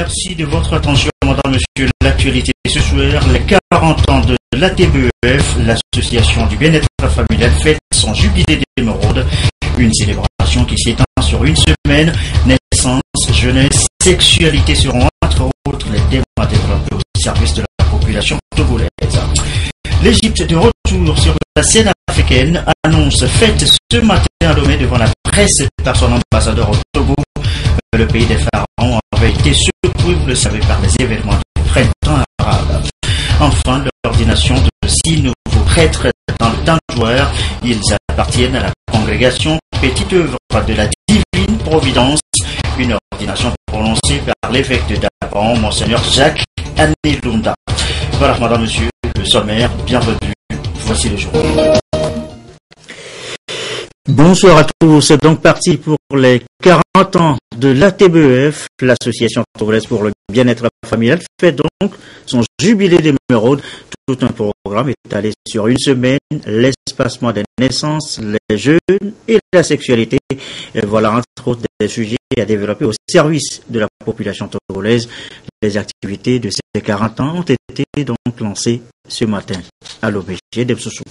Merci de votre attention, madame, monsieur. L'actualité ce soir, les 40 ans de l'ATBEF, l'association du bien-être familial, fête son jubilé d'émeraude. Une célébration qui s'étend sur une semaine. Naissance, jeunesse, sexualité seront entre autres les thèmes à développer au service de la population togolaise. L'Égypte de retour sur la scène africaine annonce fête ce matin à Lomé devant la presse par son ambassadeur au Togo. Le pays des pharaons avait été secoué, vous le savez, par les événements du printemps arabe. Enfin, l'ordination de 6 nouveaux prêtres dans le temps joueur. Ils appartiennent à la congrégation Petite œuvre de la Divine Providence. Une ordination prononcée par l'évêque de Daban, Monseigneur Jacques Anelunda. Voilà, madame, monsieur, le sommaire, bienvenue. Voici le jour. Bonsoir à tous, c'est donc parti pour les 40 ans de l'ATBEF, l'association togolaise pour le bien-être familial, fait donc son jubilé d'émeraude. Tout un programme étalé sur une semaine, l'espacement des naissances, les jeunes et la sexualité. Et voilà, entre autres, des sujets à développer au service de la population togolaise. Les activités de ces 40 ans ont été donc lancées ce matin à l'OBG d'Ebsoussou.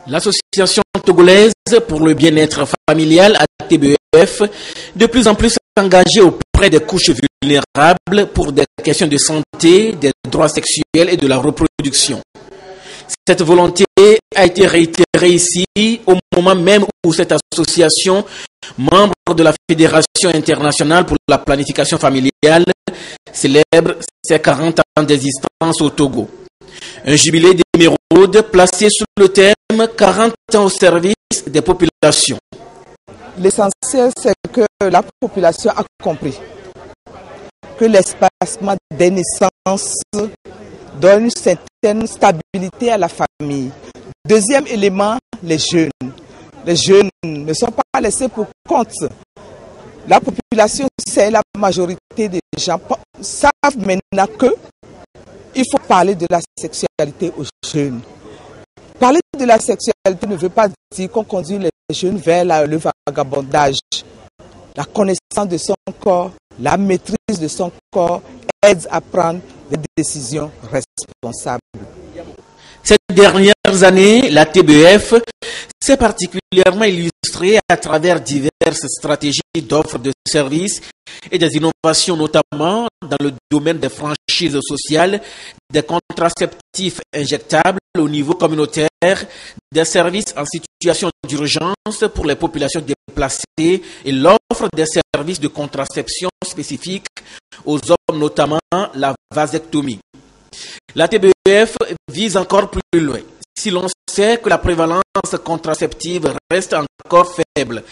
L'association togolaise pour le bien-être familial, ATBEF, de plus en plus engagée auprès des couches vulnérables pour des questions de santé, des droits sexuels et de la reproduction. Cette volonté a été réitérée ici au moment même où cette association, membre de la Fédération internationale pour la planification familiale, célèbre ses 40 ans d'existence au Togo. Un jubilé d'émeraude placé sous le thème 40 ans au service des populations. L'essentiel, c'est que la population a compris que l'espacement des naissances donne une certaine stabilité à la famille. Deuxième élément, les jeunes. Les jeunes ne sont pas laissés pour compte. La population, c'est la majorité des gens, savent maintenant que il faut parler de la sexualité aux jeunes. Parler de la sexualité ne veut pas dire qu'on conduit les jeunes vers le vagabondage. La connaissance de son corps, la maîtrise de son corps aide à prendre des décisions responsables. Ces dernières années, la TBF s'est particulièrement illustrée à travers diverses stratégies d'offres de services et des innovations, notamment dans le domaine des franchises sociales, des contraceptifs injectables au niveau communautaire, des services en situation d'urgence pour les populations déplacées et l'offre des services de contraception spécifiques aux hommes, notamment la vasectomie. La TBF vise encore plus loin. Si l'on sait que la prévalence contraceptive reste encore faible,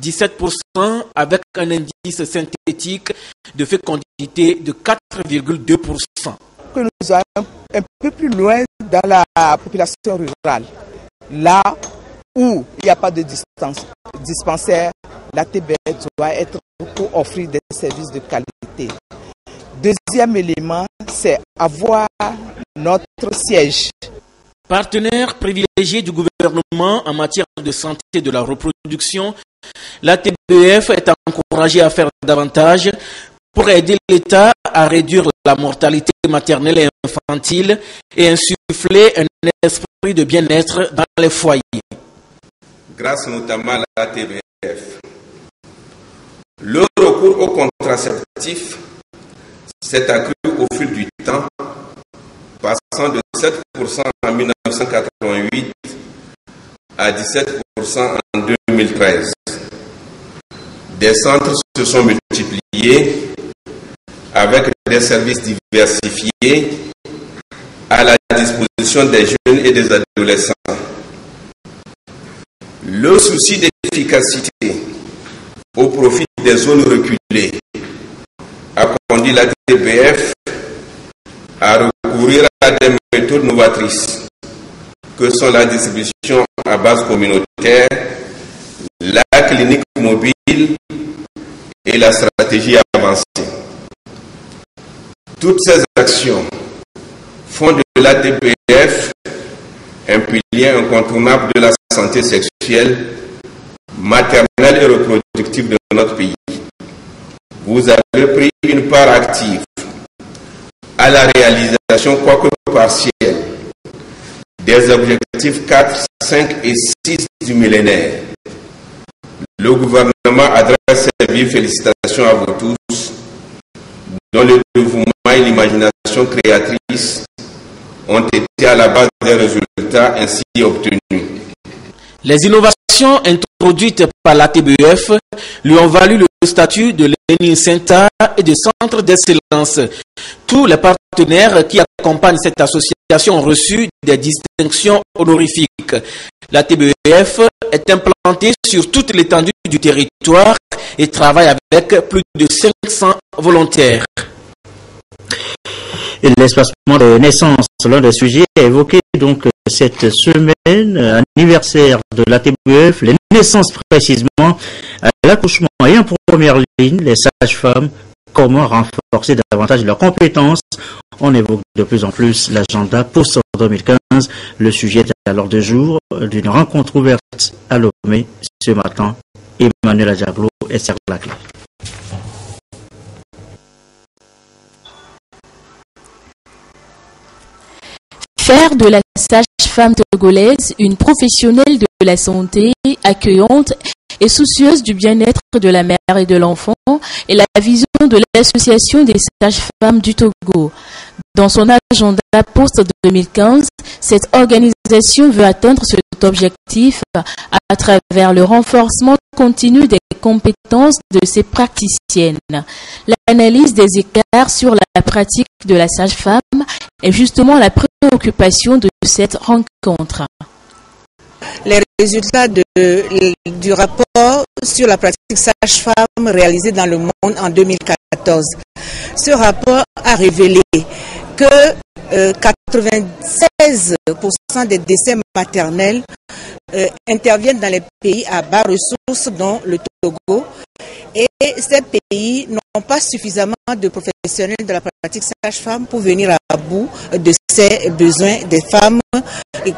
17% avec un indice synthétique de fécondité de 4,2%. Que nous allons un peu plus loin dans la population rurale, là où il n'y a pas de dispensaire, la TBF doit être pour offrir des services de qualité. Deuxième élément, c'est avoir notre siège. Partenaire privilégié du gouvernement en matière de santé et de la reproduction, la TBF est encouragée à faire davantage pour aider l'État à réduire la mortalité maternelle et infantile et insuffler un esprit de bien-être dans les foyers. Grâce notamment à la TBF, le recours aux contraceptifs s'est accru au fil du temps, passant de 7% en 1988 à 17% en 2013. Des centres se sont multipliés avec des services diversifiés à la disposition des jeunes et des adolescents. Le souci d'efficacité au profit des zones reculées a conduit la TBF à recourir à des méthodes novatrices que sont la distribution à base communautaire, la clinique mobile et la stratégie avancée. Toutes ces actions font de la TBF un pilier incontournable de la santé sexuelle, maternelle et reproductive notre pays. Vous avez pris une part active à la réalisation, quoique partielle, des objectifs 4, 5 et 6 du millénaire. Le gouvernement adresse ses vives félicitations à vous tous, dont le dévouement et l'imagination créatrice ont été à la base des résultats ainsi obtenus. Les innovations introduites par la TBEF lui ont valu le statut de Learning Center et de centre d'excellence. Tous les partenaires qui accompagnent cette association ont reçu des distinctions honorifiques. La TBEF est implantée sur toute l'étendue du territoire et travaille avec plus de 500 volontaires. Et l'espacement de naissance, l'un des sujets évoqués donc cette semaine, anniversaire de la TBEF, les naissances précisément, l'accouchement et en première ligne, les sages-femmes, comment renforcer davantage leurs compétences. On évoque de plus en plus l'agenda post 2015. Le sujet est à l'ordre du jour d'une rencontre ouverte à Lomé ce matin. Emmanuel Adjaglo et Serge Laclé. Faire de la sage-femme togolaise une professionnelle de la santé accueillante et soucieuse du bien-être de la mère et de l'enfant est la vision de l'Association des sages-femmes du Togo. Dans son agenda post-2015, cette organisation veut atteindre cet objectif à travers le renforcement continu des compétences de ses praticiennes. L'analyse des écarts sur la pratique de la sage-femme est justement la préoccupation de cette rencontre. Les résultats du rapport sur la pratique sage-femme réalisé dans le monde en 2014. Ce rapport a révélé que 96% des décès maternels interviennent dans les pays à bas ressources, dont le Togo. Et ces pays n'ont pas suffisamment de professionnels de la pratique sage-femme pour venir à bout de ces besoins des femmes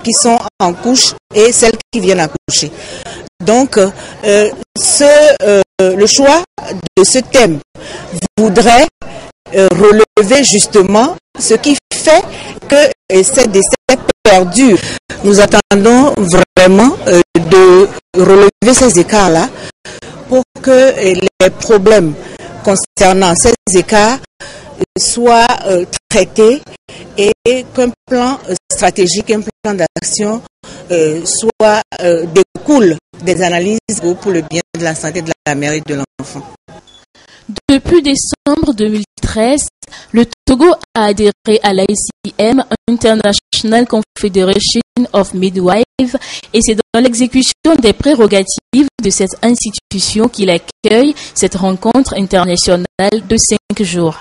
qui sont en couche et celles qui viennent accoucher. Donc, le choix de ce thème voudrait relever justement ce qui fait que ces décès perdurent. Nous attendons vraiment de relever ces écarts-là pour que les problèmes concernant ces écarts soient traités et qu'un plan stratégique, un plan d'action découle des analyses pour le bien de la santé de la mère et de l'enfant. Depuis décembre 2013, le Togo a adhéré à l'ICM, International Confederation of Midwives, et c'est dans l'exécution des prérogatives de cette institution qu'il accueille cette rencontre internationale de 5 jours.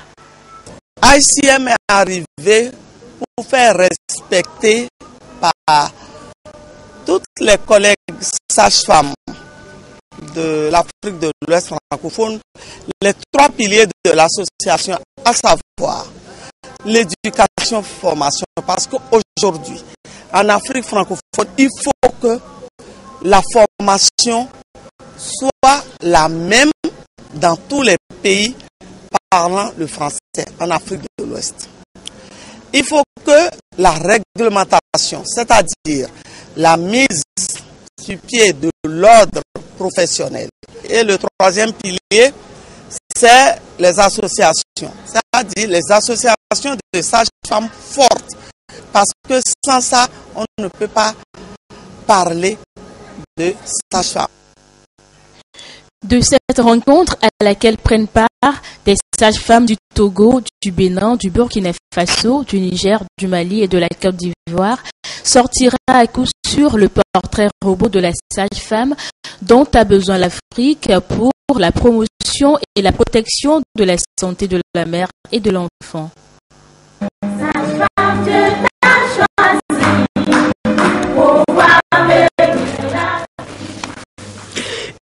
ICM est arrivé pour faire respecter par toutes les collègues sages-femmes de l'Afrique de l'Ouest francophone les 3 piliers de l'association, à savoir l'éducation-formation. Parce qu'aujourd'hui, en Afrique francophone, il faut que la formation soit la même dans tous les pays parlant le français en Afrique de l'Ouest. Il faut que la réglementation, c'est-à-dire la mise sur pied de l'ordre professionnel. Et le 3e pilier, c'est les associations, c'est-à-dire les associations de sages-femmes fortes. Parce que sans ça, on ne peut pas parler de sages-femmes. De cette rencontre à laquelle prennent part des sages-femmes du Togo, du Bénin, du Burkina Faso, du Niger, du Mali et de la Côte d'Ivoire, sortira à coup sûr le portrait robot de la sage-femme dont a besoin l'Afrique pour la promotion et la protection de la santé de la mère et de l'enfant.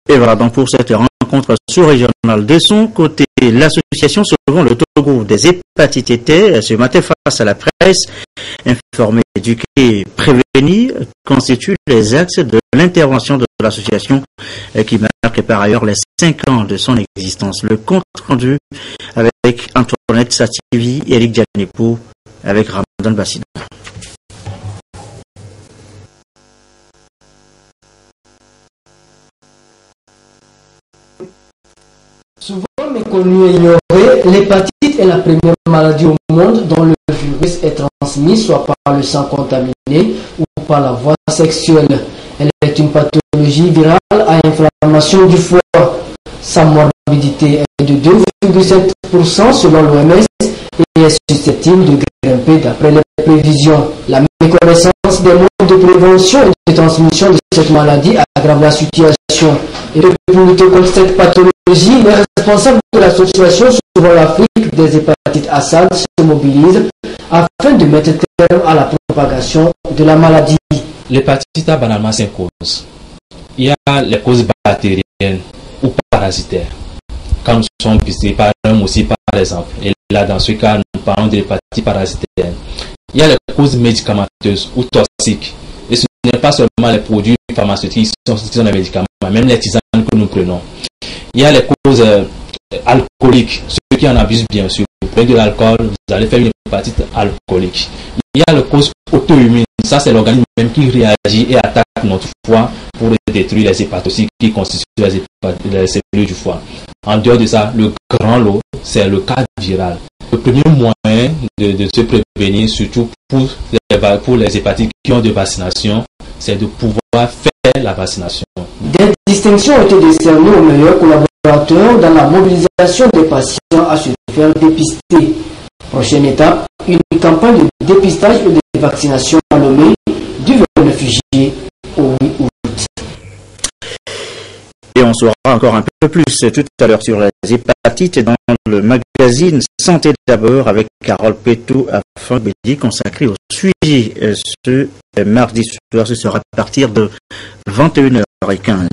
Et voilà donc pour cette rencontre sous-régionale. De son côté, l'association Sauvons le Togo des hépatites T ce matin face à la presse, informer, éduquer, prévenir, constituent les axes de l'intervention de l'association qui marque par ailleurs les 5 ans de son existence. Le compte rendu avec Antoinette Sativi et Eric Dianepo avec Ramadan Bassina. Souvent méconnue et ignorée, l'hépatite est la première maladie au monde dont le virus est transmis soit par le sang contaminé ou par la voie sexuelle. Elle est une pathologie virale à inflammation du foie. Sa morbidité est de 2,7% selon l'OMS et est susceptible de grimper d'après les prévisions. La méconnaissance des modes de prévention et de transmission de cette maladie aggrave la situation. Et pour lutter contre cette pathologie, les responsables de l'association Sauvons l'Afrique des hépatites Assad se mobilisent afin de mettre terme à la propagation de la maladie. L'hépatite a banalement 5 causes. Il y a les causes bactériennes ou parasitaires. Quand nous sommes visés par un aussi par exemple, et là dans ce cas nous parlons de l'hépatite parasitaire. Il y a les causes médicamenteuses ou toxiques. Et ce n'est pas seulement les produits pharmaceutiques qui sont des médicaments, même les tisanes que nous prenons. Il y a les causes alcooliques, ceux qui en abusent bien sûr. Vous prenez de l'alcool, vous allez faire une hépatite alcoolique. Il y a les causes auto-immunes, ça c'est l'organisme même qui réagit et attaque notre foie pour détruire les hépatocytes qui constituent les cellules du foie. En dehors de ça, le grand lot, c'est le cas viral. Le premier moyen de se prévenir, surtout pour les hépatites qui ont de vaccination, c'est de pouvoir faire la vaccination. Des distinctions ont été décernées aux meilleurs collaborateurs dans la mobilisation des patients à se faire dépister. Prochaine étape, une campagne de dépistage et de vaccination nommée du 29 juillet au 8 août. Et on saura encore un peu plus tout à l'heure sur les hépatites dans le magazine Santé d'abord avec Carole Pétou à Fonbédi consacré au suivi. Ce mardi soir, ce sera à partir de 21h15.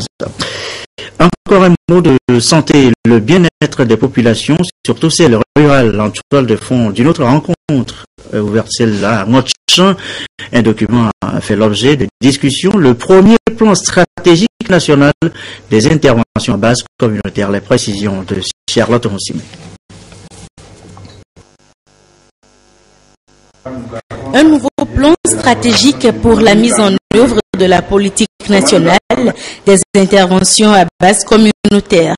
Encore un mot de santé, le bien-être des populations, surtout celles rurales, en toile de fond d'une autre rencontre ouverte celle-là à Motchan. Un document a fait l'objet de discussions. Le premier plan stratégique national des interventions à base communautaire. Les précisions de Charlotte Ronsimé. Un nouveau plan stratégique pour la mise en œuvre de la politique nationale des interventions à base communautaire.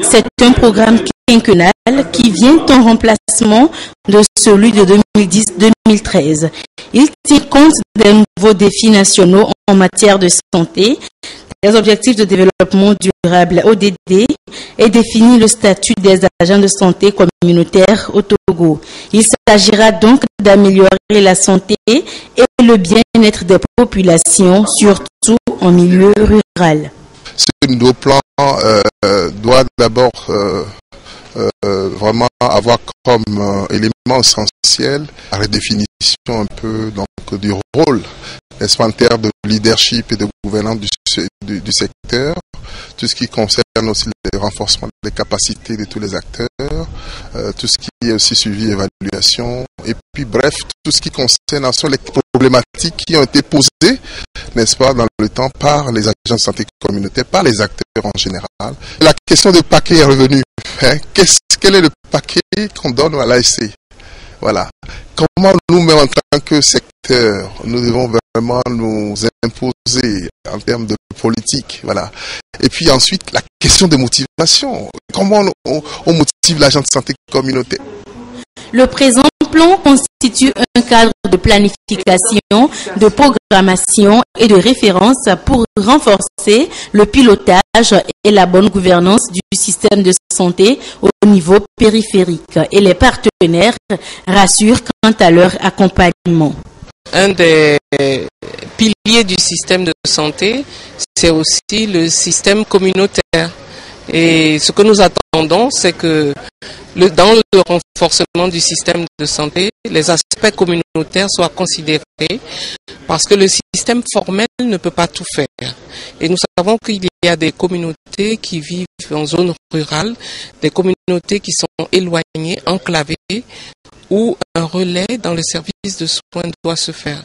C'est un programme quinquennal qui vient en remplacement de celui de 2010-2013. Il tient compte des nouveaux défis nationaux en matière de santé, des objectifs de développement durable ODD et définit le statut des agents de santé communautaire au Togo. Il s'agira donc d'améliorer la santé et le bien-être des populations, surtout en milieu rural. Ce nouveau plan doit d'abord vraiment avoir comme élément essentiel la redéfinition un peu donc, du rôle, n'est-ce pas, en termes de leadership et de gouvernance du secteur, tout ce qui concerne aussi le renforcement des capacités de tous les acteurs, tout ce qui est aussi suivi, évaluation, et puis bref, tout ce qui concerne ensuite les problématiques qui ont été posées, n'est-ce pas, dans le temps par les agents de santé communautaire, par les acteurs en général. La question du paquet est revenue. Hein? Quel est le paquet qu'on donne à l'ASC? Voilà. Comment nous-mêmes, en tant que secteur, nous devons vraiment nous imposer en termes de politique, voilà. Et puis ensuite, la question de motivation. Comment on motive l'agent de santé communautaire? Le présent plan constitue un cadre de planification, de programmation et de référence pour renforcer le pilotage et la bonne gouvernance du système de santé au niveau périphérique. Et les partenaires rassurent quant à leur accompagnement. Un des piliers du système de santé, c'est aussi le système communautaire. Et ce que nous attendons, c'est que dans le renforcement du système de santé, les aspects communautaires soient considérés parce que le système formel ne peut pas tout faire. Et nous savons qu'il y a des communautés qui vivent en zone rurale, des communautés qui sont éloignées, enclavées, où un relais dans le service de soins doit se faire.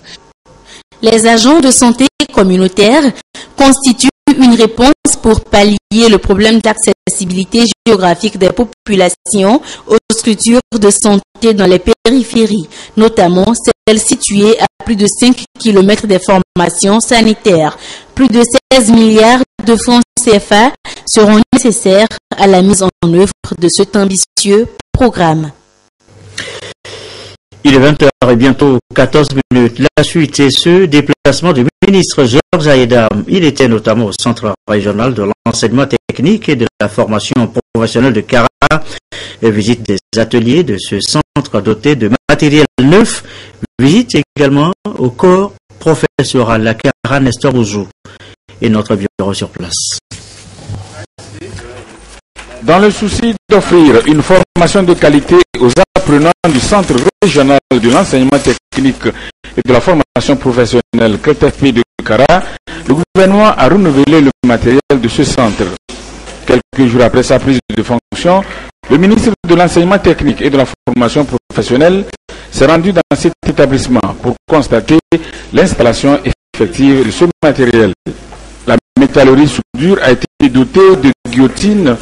Les agents de santé communautaire constituent une réponse pour pallier le problème d'accessibilité géographique des populations aux structures de santé dans les périphéries, notamment celles situées à plus de 5 km des formations sanitaires. Plus de 16 milliards de francs CFA seront nécessaires à la mise en œuvre de cet ambitieux programme. Il est 20h et bientôt 14 minutes. La suite est ce déplacement du ministre Georges Aïdam. Il était notamment au centre régional de l'enseignement technique et de la formation professionnelle de Kara et visite des ateliers de ce centre doté de matériel neuf. Visite également au corps professoral, la Kara Nestor Ouzou et notre bureau sur place. Dans le souci d'offrir une formation de qualité aux apprenants du Centre régional de l'enseignement technique et de la formation professionnelle CRETEFP de Kara, le gouvernement a renouvelé le matériel de ce centre. Quelques jours après sa prise de fonction, le ministre de l'enseignement technique et de la formation professionnelle s'est rendu dans cet établissement pour constater l'installation effective de ce matériel. La métallurgie soudure a été dotée de guillotines,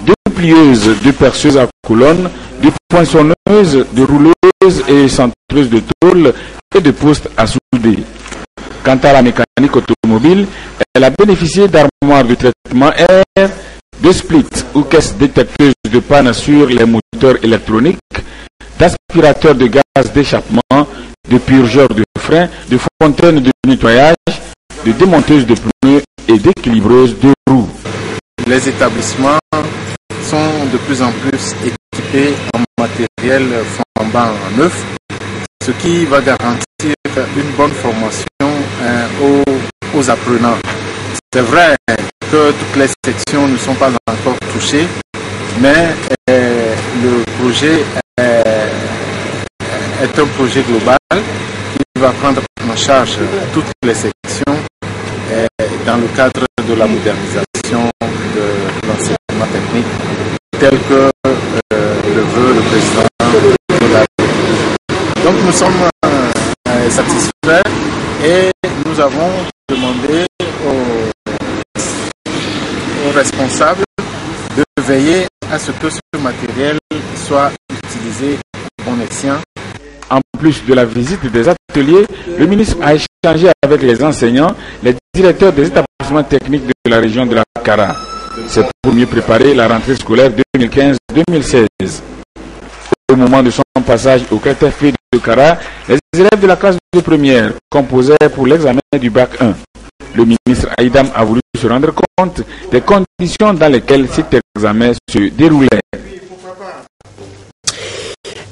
de plieuses, de perceuses à colonnes, de poinçonneuses, de rouleuses et centreuses de tôle et de postes à souder. Quant à la mécanique automobile, elle a bénéficié d'armoires de traitement air, de splits ou caisses détecteuses de panne sur les moteurs électroniques, d'aspirateurs de gaz d'échappement, de purgeurs de freins, de fontaines de nettoyage, de démonteuses de pneus et d'équilibreuses de roues. Les établissements sont de plus en plus équipés en matériel flambant neuf, ce qui va garantir une bonne formation aux apprenants. C'est vrai que toutes les sections ne sont pas encore touchées, mais le projet est un projet global qui va prendre en charge toutes les sections dans le cadre de la modernisation de l'enseignement technique tel que le veut le président de la République. Donc nous sommes satisfaits et nous avons demandé aux responsables de veiller à ce que ce matériel soit utilisé bon escient. En plus de la visite des ateliers, le ministre a échangé avec les enseignants, les directeurs des établissements techniques de la région de la Kara. C'est pour mieux préparer la rentrée scolaire 2015-2016. Au moment de son passage au CRETEFP de Kara, les élèves de la classe de première composaient pour l'examen du bac 1. Le ministre Aïdam a voulu se rendre compte des conditions dans lesquelles cet examen se déroulait.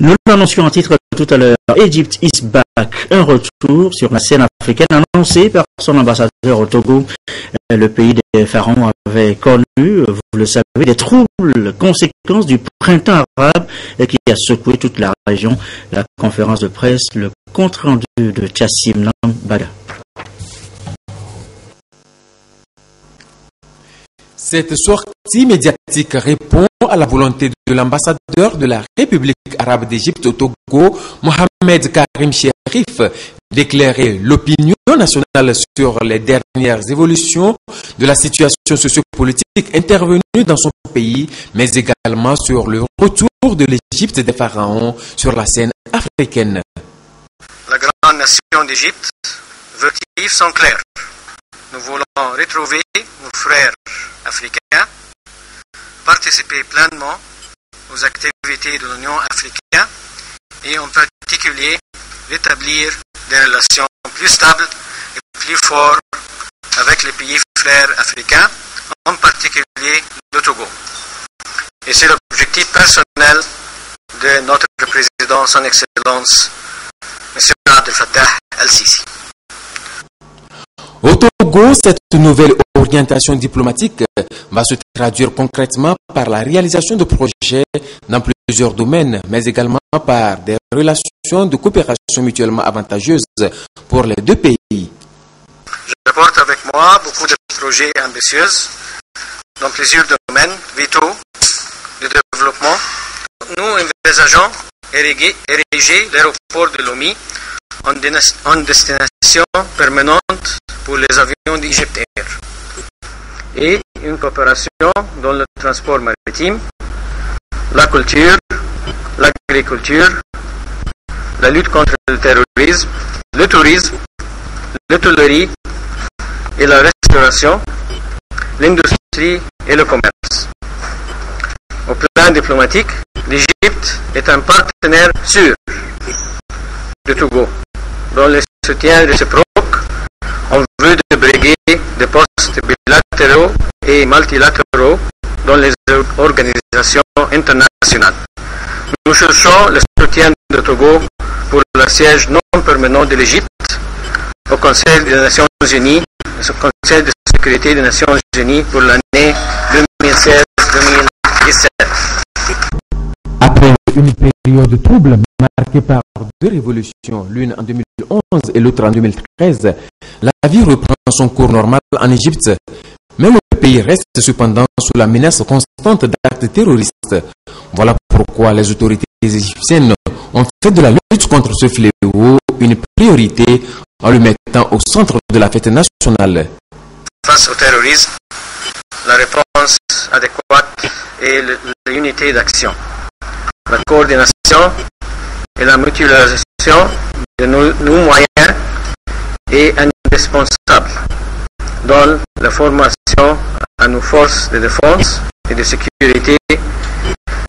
Nous l'annoncions en titre tout à l'heure. Egypt is back. Un retour sur la scène africaine annoncé par son ambassadeur au Togo. Le pays des pharaons avait connu, vous le savez, des troubles, conséquences du printemps arabe qui a secoué toute la région. La conférence de presse, le compte rendu de Chassim Nambaga. Cette sortie médiatique répond à la volonté de l'ambassadeur de la République arabe d'Égypte au Togo, Mohamed Karim Cherif, d'éclairer l'opinion nationale sur les dernières évolutions de la situation sociopolitique intervenue dans son pays, mais également sur le retour de l'Égypte des pharaons sur la scène africaine. La grande nation d'Égypte veut vivre sans clair. Nous voulons retrouver nos frères africains, participer pleinement aux activités de l'Union africaine et en particulier rétablir des relations plus stables et plus fortes avec les pays frères africains, en particulier le Togo. Et c'est l'objectif personnel de notre président, son Excellence, M. Abdel Fattah El-Sisi. Au Togo, cette nouvelle orientation diplomatique va se traduire concrètement par la réalisation de projets dans plusieurs domaines, mais également par des relations de coopération mutuellement avantageuses pour les deux pays. Je porte avec moi beaucoup de projets ambitieux dans plusieurs domaines vitaux de développement. Nous envisageons ériger l'aéroport de Lomé en destination permanente pour les avions d'Egypt Air. et une coopération dans le transport maritime, la culture, l'agriculture, la lutte contre le terrorisme, le tourisme, l'hôtellerie et la restauration, l'industrie et le commerce. Au plan diplomatique, l'Égypte est un partenaire sûr du Togo, dont le soutien réciproque en vue de briguer des postes bilatéraux et multilatéraux dans les organisations internationales. Nous cherchons le soutien du Togo pour le siège non permanent de l'Égypte au Conseil des Nations Unies, au Conseil de sécurité des Nations Unies pour l'année 2016-2017. Après une période trouble marquée par deux révolutions, l'une en 2011 et l'autre en 2013, la vie reprend son cours normal en Égypte. Mais le pays reste cependant sous la menace constante d'actes terroristes. Voilà pourquoi les autorités égyptiennes ont fait de la lutte contre ce fléau une priorité en le mettant au centre de la fête nationale. Face au terrorisme, la réponse adéquate est l'unité d'action. La coordination et la mutualisation de nos moyens est indispensable dans la formation à nos forces de défense et de sécurité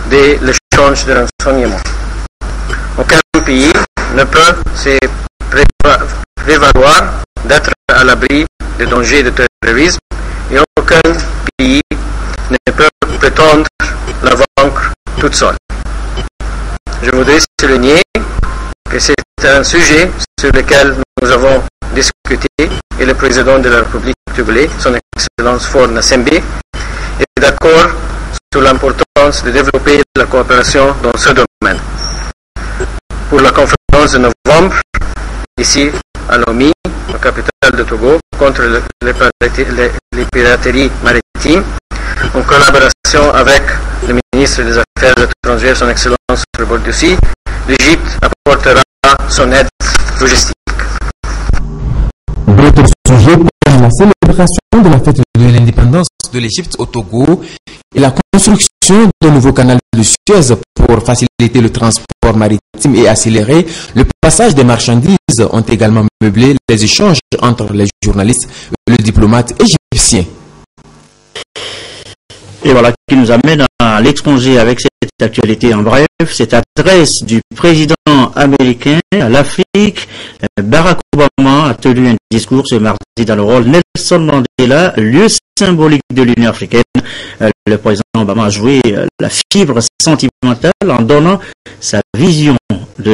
de l'échange de renseignements. Aucun pays ne peut se prévaloir d'être à l'abri des dangers de terrorisme et aucun pays ne peut prétendre la vaincre toute seule. Je voudrais souligner que c'est un sujet sur lequel nous avons discuté et le président de la République togolaise, son Excellence Faure Gnassingbé, est d'accord sur l'importance de développer la coopération dans ce domaine. Pour la conférence de novembre, ici à Lomé, la capitale de Togo, contre les pirateries maritimes, en collaboration avec le ministre des Affaires étrangères, son Excellence Rebordussi, l'Égypte apportera son aide logistique. D'autres sujets comme la célébration de la fête de l'indépendance de l'Égypte au Togo et la construction d'un nouveau canal de Suez pour faciliter le transport maritime et accélérer le passage des marchandises ont également meublé les échanges entre les journalistes et le diplomate égyptien. Et voilà qui nous amène à l'exposé avec cette actualité en bref, cette adresse du président américain à l'Afrique. Barack Obama a tenu un discours ce mardi dans le rôle Nelson Mandela, lieu symbolique de l'Union africaine. Le président Obama a joué la fibre sentimentale en donnant sa vision de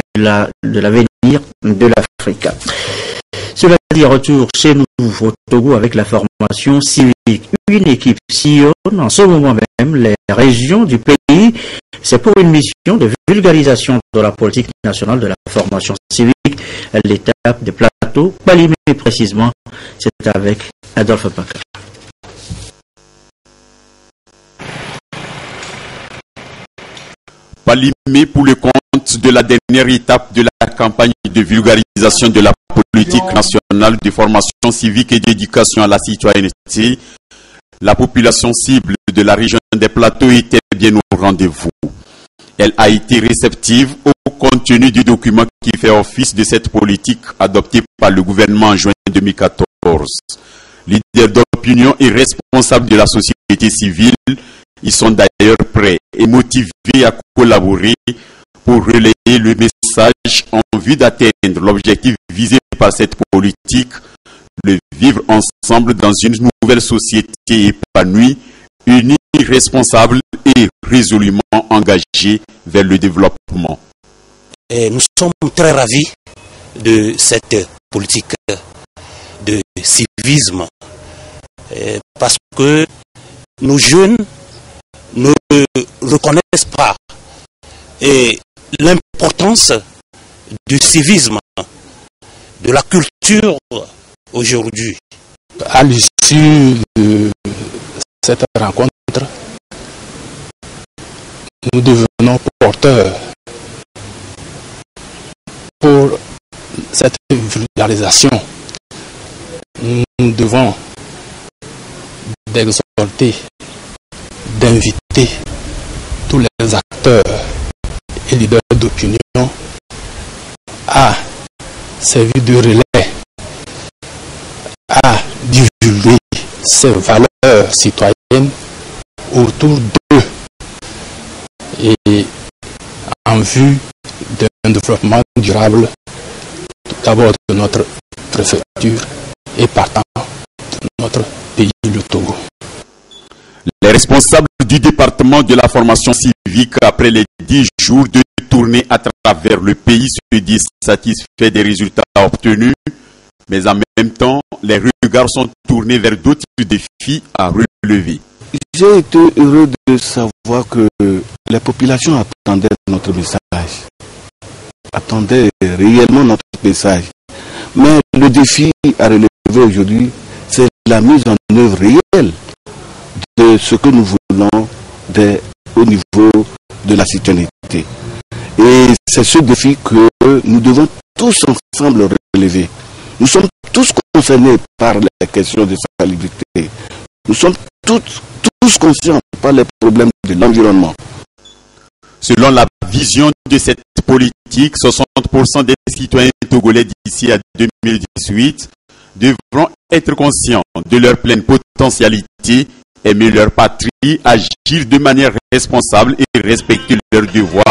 l'avenir de l'Afrique. Cela dit, retour chez nous au Togo avec la formation civique. Une équipe sillonne en ce moment même les régions du pays. C'est pour une mission de vulgarisation de la politique nationale de la formation civique, l'étape des plateaux, Balimé précisément. C'est avec Adolphe Packer. Balimé pour le compte de la dernière étape de la campagne de vulgarisation de la politique nationale de formation civique et d'éducation à la citoyenneté. La population cible de la région des plateaux était bien au rendez-vous. Elle a été réceptive au contenu du document qui fait office de cette politique adoptée par le gouvernement en juin 2014. Leaders d'opinion et responsables de la société civile, ils sont d'ailleurs prêts et motivés à collaborer pour relayer le message en vue d'atteindre l'objectif visé par cette politique, le vivre ensemble dans une nouvelle société épanouie, unie, responsable et résolument engagée vers le développement. Et nous sommes très ravis de cette politique de civisme parce que nos jeunes ne reconnaissent pas l'importance du civisme, de la culture aujourd'hui. À l'issue de cette rencontre, nous devenons porteurs pour cette vulgarisation. Nous devons d'exhorter, d'inviter tous les acteurs et leaders d'opinion à servir de relais, à divulguer ces valeurs citoyennes autour d'eux et en vue d'un développement durable, tout d'abord de notre préfecture et partant de notre pays, le Togo. Les responsables du département de la formation civique, après les 10 jours de tournée à travers le pays, se disent satisfaits des résultats obtenus, mais en même temps, les regards sont tournés vers d'autres défis à relever. J'ai été heureux de savoir que les populations attendaient notre message, attendaient réellement notre message. Mais le défi à relever aujourd'hui, c'est la mise en œuvre réelle de ce que nous voulons au niveau de la citoyenneté. Et c'est ce défi que nous devons tous ensemble relever. Nous sommes tous concernés par les questions de salubrité. Nous sommes tous conscients par les problèmes de l'environnement. Selon la vision de cette politique, 60% des citoyens togolais d'ici à 2018 devront être conscients de leur pleine potentialité, aimer leur patrie, agir de manière responsable et respecter leurs devoirs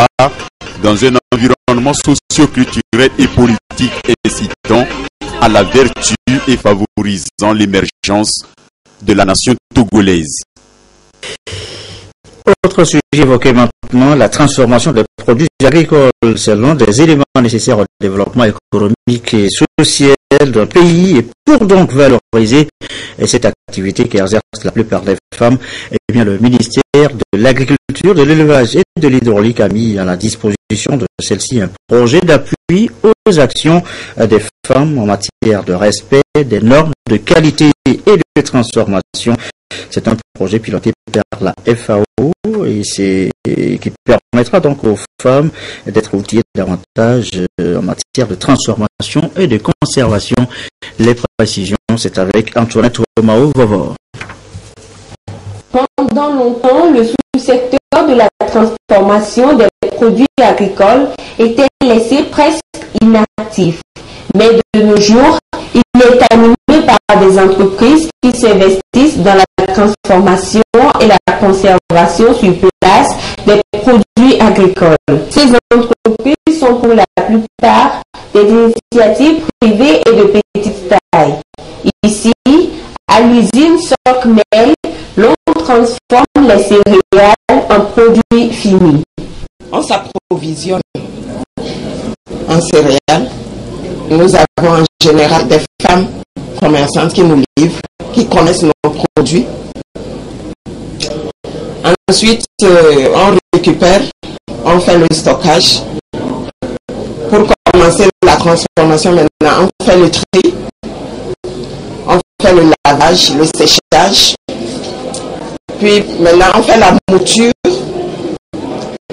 dans un environnement socio-culturel et politique incitant à la vertu et favorisant l'émergence de la nation togolaise. Autre sujet évoqué maintenant, la transformation des produits agricoles. C'est l'un des éléments nécessaires au développement économique et social d'un pays, et pour donc valoriser cette activité qui exerce la plupart des femmes, eh bien le ministère de l'Agriculture, de l'Élevage et de l'Hydraulique a mis à la disposition de celle-ci un projet d'appui aux actions des femmes en matière de respect des normes de qualité et de transformation. C'est un projet piloté par la FAO et qui permettra donc aux femmes d'être outillées davantage en matière de transformation et de conservation. Les précisions, c'est avec Antoinette Omao-Vovor. Pendant longtemps, le sous-secteur de la transformation des produits agricoles était laissé presque inactif. Mais de nos jours, il est animé par des entreprises qui s'investissent dans la transformation et la conservation sur place des produits agricoles. Ces entreprises sont pour la plupart des initiatives privées et de petite taille. Ici, à l'usine Socmel, l'on transforme les céréales en produits finis. On s'approvisionne en céréales. Nous avons en général des femmes commerçantes qui nous livrent, qui connaissent nos produits. Ensuite, on récupère, on fait le stockage. Pour commencer la transformation, maintenant, on fait le tri, on fait le lavage, le séchage. Puis maintenant, on fait la mouture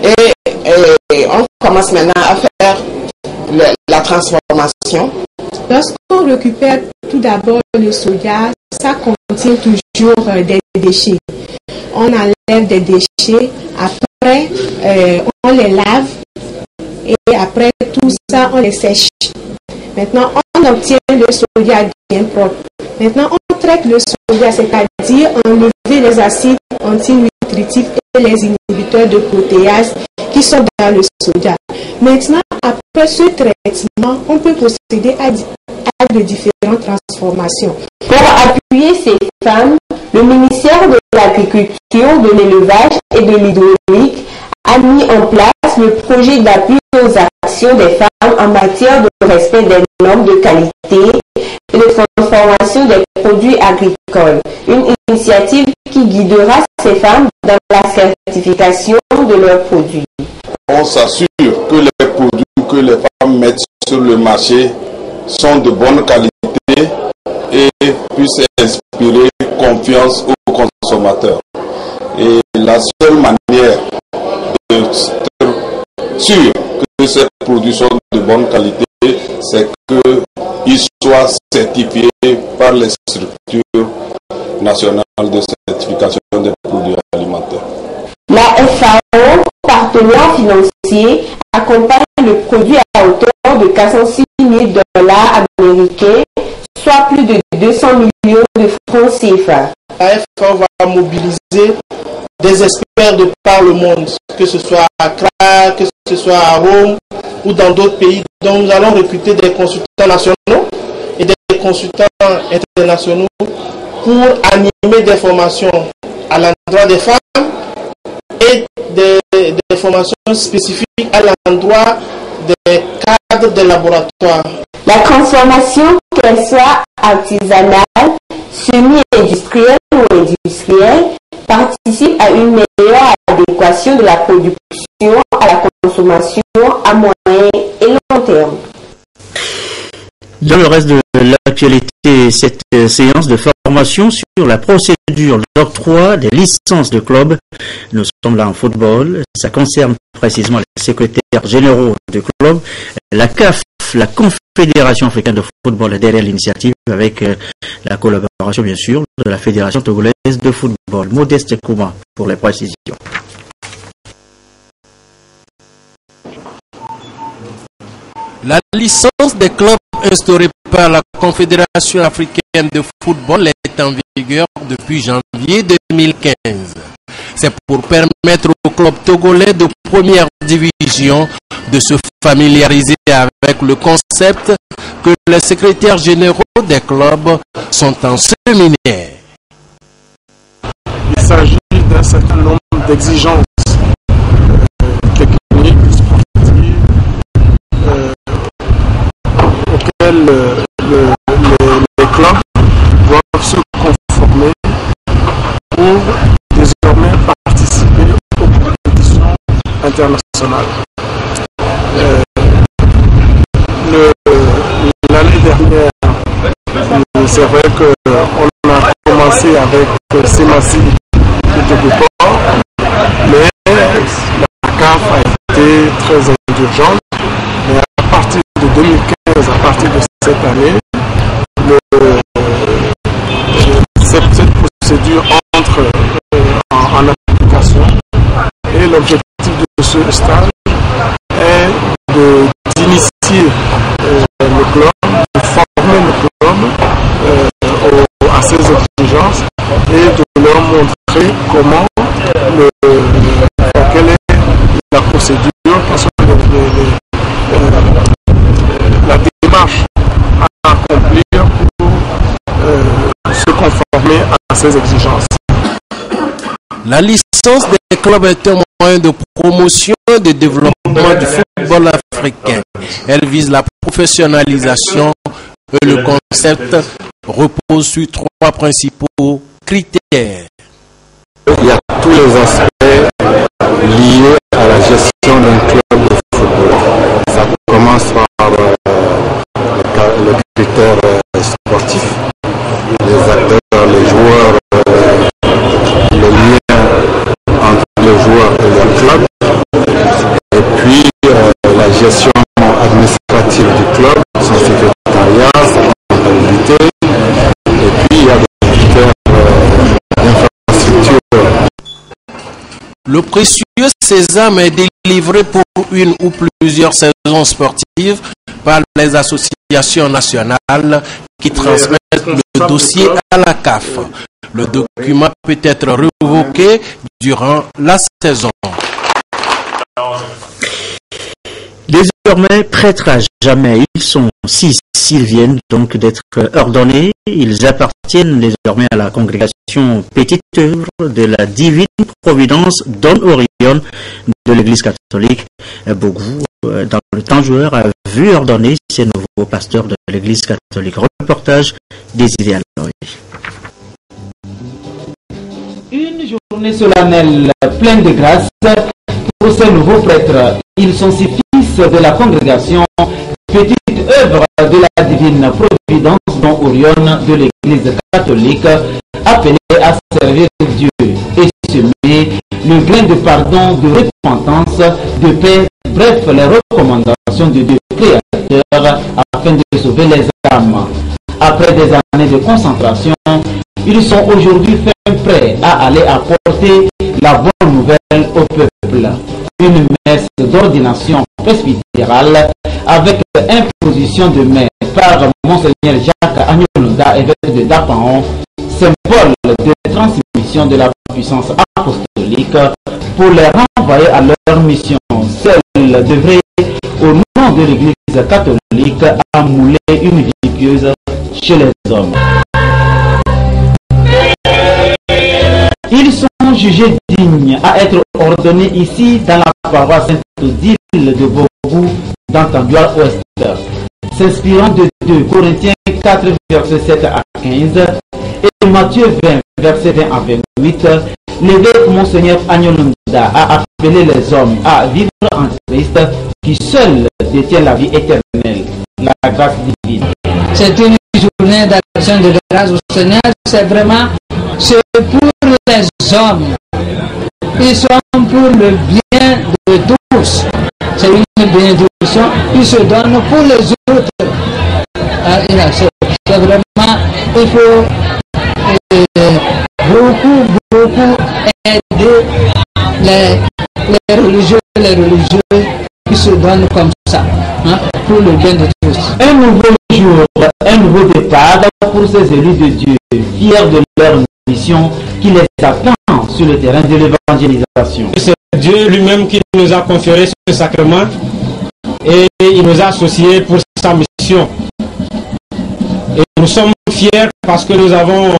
et on commence maintenant à faire la transformation. Lorsqu'on récupère tout d'abord le soja, ça contient toujours des déchets. On enlève des déchets, après on les lave et après tout ça on les sèche. Maintenant on obtient le soja bien propre. Maintenant on traite le soja, c'est-à-dire enlever les acides antinutritifs et les inhibiteurs de protéase qui sont dans le soja. Maintenant, après ce traitement, on peut procéder à de différentes transformations. Pour appuyer ces femmes, le ministère de l'Agriculture, de l'Élevage et de l'Hydraulique a mis en place le projet d'appui aux actions des femmes en matière de respect des normes de qualité et de transformation des produits agricoles. Une initiative qui guidera ces femmes dans la certification de leurs produits. On s'assure que les produits que les femmes mettent sur le marché sont de bonne qualité et puissent inspirer confiance aux consommateurs. Et la seule manière d'être sûr que ces produits sont de bonne qualité, c'est qu'ils soient certifiés par les structures nationales de certification des produits alimentaires. La FAO, partenaire financier, accompagne le produit à hauteur de 406 000 $ américains, soit plus de 200 millions de francs CFA. La FAO va mobiliser des experts de par le monde, que ce soit à Accra, que ce soit à Rome ou dans d'autres pays. Donc nous allons recruter des consultants nationaux et des consultants internationaux pour animer des formations à l'endroit des femmes et des formations spécifiques à l'endroit des cadres des laboratoires. La transformation, qu'elle soit artisanale, semi-industrielle ou industrielle, participe à une meilleure adéquation de la production à la consommation à moyen et long terme. Dans le reste de l'actualité, cette séance de formation sur la procédure d'octroi des licences de club, nous sommes là en football, ça concerne précisément les secrétaires généraux de club, la CAF, la Confédération africaine de football est derrière l'initiative avec la collaboration bien sûr de la Fédération togolaise de football. Modeste Kouma pour les précisions. La licence des clubs instaurée par la Confédération africaine de football est en vigueur depuis janvier 2015. C'est pour permettre aux clubs togolais de première division de se familiariser avec le concept que les secrétaires généraux des clubs sont en séminaire. Il s'agit d'un certain nombre d'exigences techniques, sportives, auxquelles les clubs doivent se conformer pour désormais participer aux compétitions internationales. L'année dernière, c'est vrai qu'on a commencé avec Semassi et Togopor, mais la CAF a été très indulgente. Mais à partir de 2015, à partir de cette année, cette procédure entre en application et l'objectif de ce stage est d'initier le club, de former le club à ces exigences et de leur montrer comment quelle est la procédure, quelles sont la démarche à accomplir pour se conformer à ces exigences. La licence des clubs est un moyen de promotion et de développement du football africain. Elle vise la professionnalisation et le concept repose sur trois principaux critères. Il y a tous les aspects liés à la gestion d'un club de football. Ça commence par le critère sportif, les acteurs, les joueurs, le lien entre les joueurs et leur club, et puis la gestion administrative du club, son secrétariat, sa comptabilité, et puis il y a des critères d'infrastructure. Le précieux sésame est délivré pour une ou plusieurs saisons sportives par les associations nationales qui transmettent le dossier à la CAF. Le document peut être révoqué durant la saison. Désormais, prêtres à jamais, ils sont 6. S'ils viennent donc d'être ordonnés, ils appartiennent désormais à la congrégation Petite œuvre de la Divine Providence Don Orion de l'Église catholique. Bougou, dans le temps joueur, a vu ordonner ces nouveaux pasteurs de l'Église catholique. Reportage des idéales. Une journée solennelle pleine de grâce pour ces nouveaux prêtres. Ils sont 6 fils de la congrégation Petite œuvre de la Divine Providence Don Orion de l'Église catholique, appelés à servir Dieu et semer le grain de pardon, de repentance, de paix, bref, les recommandations de Dieu créateur afin de sauver les âmes. Après des années de concentration, Ils sont aujourd'hui prêts à aller apporter la bonne nouvelle au peuple. Une messe d'ordination presbytérale avec imposition de main par Monseigneur Jacques Agnolonda, évêque de Dapaon, symbole de transmission de la puissance apostolique pour les renvoyer à leur mission. Celle devrait, au nom de l'Église catholique, amouler une vie pieuse chez les hommes. Ils sont jugés dignes à être ordonnés ici dans la paroisse Sainte-Odile de Bogou, dans Tandoua Ouest. S'inspirant de 2 Corinthiens 4, versets 7 à 15 et Matthieu 20, versets 20 à 28, l'évêque Monseigneur Agnolonda a appelé les hommes à vivre en Christ qui seul détient la vie éternelle, la grâce divine. C'est une journée d'action de grâce au Seigneur, c'est pour les hommes. Ils sont pour le bien de tous. C'est une bénédiction qui se donne pour les autres. C'est vraiment, il faut beaucoup aider les religieux qui se donnent comme ça, pour le bien de tous. Un nouveau jour, un nouveau départ pour ces élus de Dieu, fiers de leur mission qui les attend sur le terrain de l'évangélisation. C'est Dieu lui-même qui nous a conféré ce sacrement et il nous a associés pour sa mission. Et nous sommes fiers parce que nous avons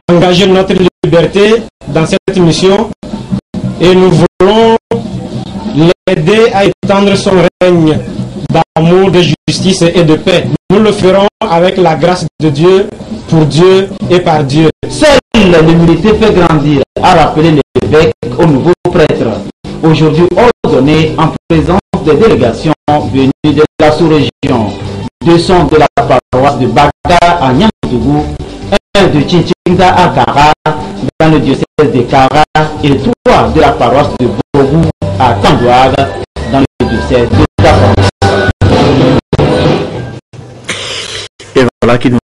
engagé notre liberté dans cette mission et nous voulons l'aider à étendre son règne d'amour, de justice et de paix. Nous le ferons avec la grâce de Dieu, pour Dieu et par Dieu. Seule l'humilité fait grandir, a rappelé l'évêque au nouveau prêtre, aujourd'hui ordonné en présence des délégations venues de la sous-région. 2 sont de la paroisse de Baga à Niamtougou, 1 de Chinchinda à Kara, dans le diocèse de Kara, et 3 de la paroisse de Bogou à Tandouag, dans le diocèse de Dapaon. Et voilà qui nous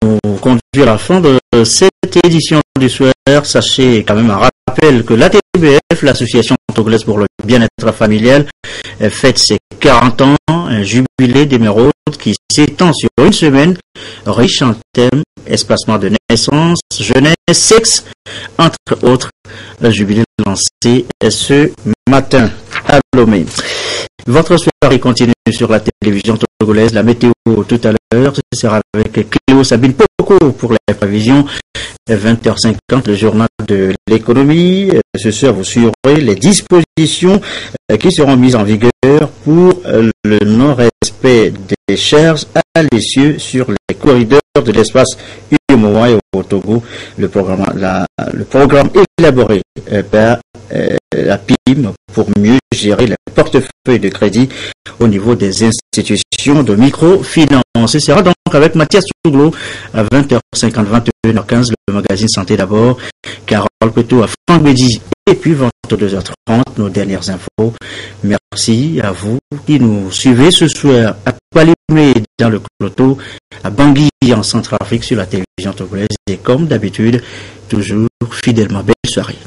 conduit à la fin de cette édition du soir. Sachez quand même un rappel que l'ATBF, l'Association togolaise pour le bien-être familial, fête ses 40 ans, un jubilé d'émeraude qui s'étend sur une semaine, riche en thèmes, espacement de naissance, jeunesse, sexe, entre autres. Le jubilé lancé ce matin à Lomé. Votre soirée continue sur la télévision togolaise. La météo tout à l'heure, ce sera avec Cléo Sabine Poko pour les prévisions. 20h50, le journal de l'économie. Ce soir, vous suivrez les dispositions qui seront mises en vigueur pour le non-respect des charges à l'essieu sur les corridors de l'espace UEMOA et au Togo. Le programme élaboré par la PIM pour mieux gérer les portefeuilles de crédit au niveau des institutions de microfinance. Ce sera donc avec Mathias Touglo à 20h50, 21h15, le magazine Santé d'abord, Carole Peto à Franck Bédi et puis 22h30, nos dernières infos. Merci à vous qui nous suivez ce soir à Palimé dans le Cloto, à Bangui en Centrafrique sur la télévision togolaise et comme d'habitude, toujours fidèlement belle soirée.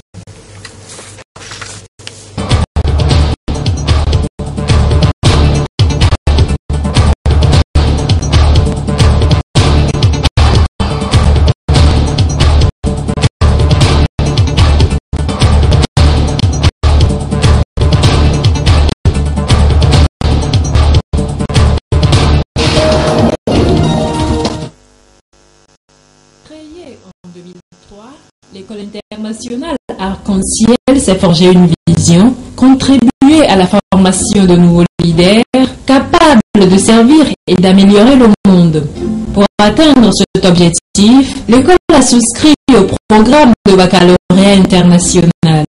L'école internationale Arc-en-Ciel s'est forgé une vision, contribuer à la formation de nouveaux leaders capables de servir et d'améliorer le monde. Pour atteindre cet objectif, l'école a souscrit au programme de baccalauréat international